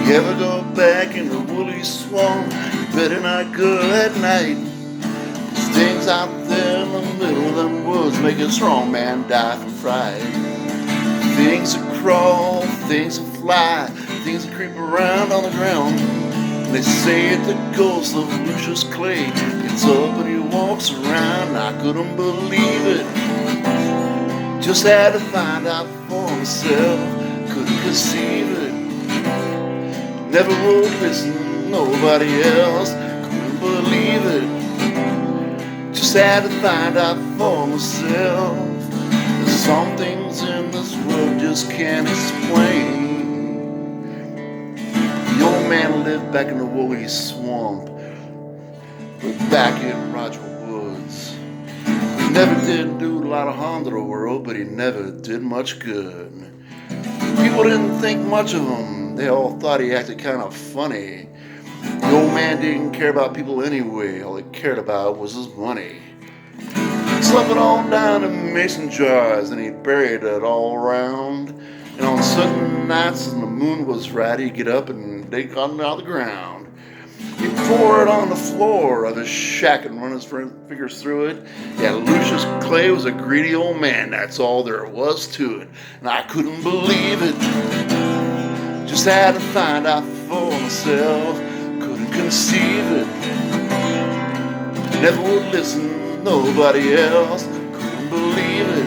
You ever go back in the Wooley swamp, you better not go at night. There's things out there in the middle of them woods make a strong man die from fright. Things that crawl, things that fly, things that creep around on the ground. They say it the ghost of Lucius Clay gets up and he walks around. I couldn't believe it, just had to find out for myself. Couldn't conceive it, never would listen to nobody else. Couldn't believe it, just had to find out for myself. There's some things in this world just can't explain. The old man lived back in the Wooley swamp, but back in Roger Woods. He never did do a lot of harm to the world, but he never did much good. People didn't think much of him. They all thought he acted kind of funny. The old man didn't care about people anyway. All he cared about was his money. He slept it all down in mason jars, and he buried it all around. And on certain nights when the moon was right, he'd get up and dig it out of the ground. He'd pour it on the floor of his shack and run his fingers through it. Yeah, Lucius Clay was a greedy old man, that's all there was to it. And I couldn't believe it, just had to find out for myself. Couldn't conceive it, never would listen to nobody else. Couldn't believe it,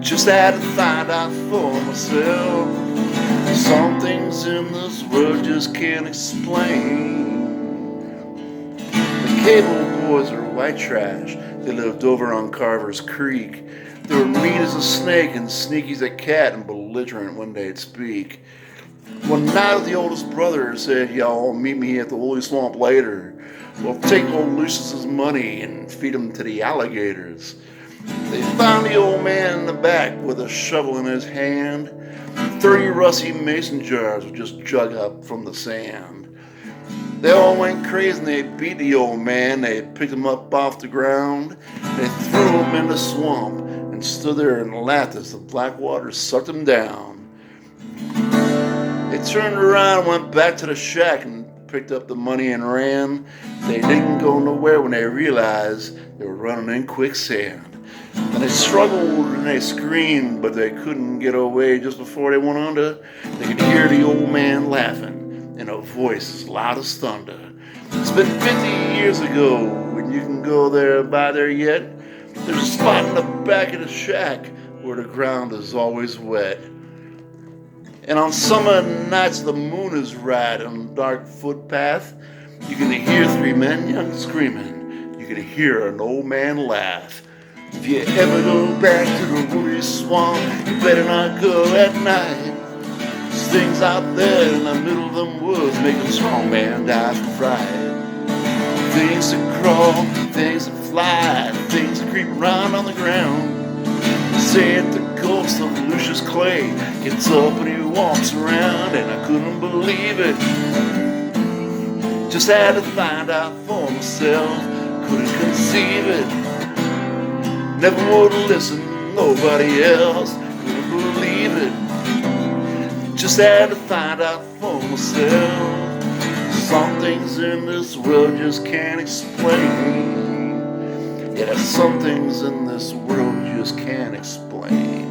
just had to find out for myself. Some things in this world just can't explain. The Cable Boys are white trash. They lived over on Carver's Creek. They were mean as a snake and sneaky as a cat and belligerent when they'd speak. One night the oldest brother said, "Y'all meet me at the Wooley swamp later. We'll take old Lucius's money and feed him to the alligators." They found the old man in the back with a shovel in his hand. 30 rusty mason jars were just dug up from the sand. They all went crazy and they beat the old man. They picked him up off the ground. They threw him in the swamp and stood there and laughed as the black water sucked him down. They turned around and went back to the shack and picked up the money and ran. They didn't go nowhere when they realized they were running in quicksand. And they struggled and they screamed, but they couldn't get away. Just before they went under, they could hear the old man laughing in a voice as loud as thunder. It's been 50 years ago, and you can go there by there yet. There's a spot in the back of the shack where the ground is always wet. And on summer nights the moon is right on a dark footpath. You can hear 3 men young screaming. You can hear an old man laugh. If you ever go back to the Wooley swamp, you better not go at night. There's things out there in the middle of them woods make a strong man die from fright. Things that crawl, things that fly, things that creep around on the ground. They say it the ghost of Lucius Clay gets up and he walks around, and I couldn't believe it, just had to find out for myself. Couldn't conceive it, never would listen to nobody else. Couldn't believe it, just had to find out for myself. Some things in this world just can't explain. Yeah, some things in this world just can't explain.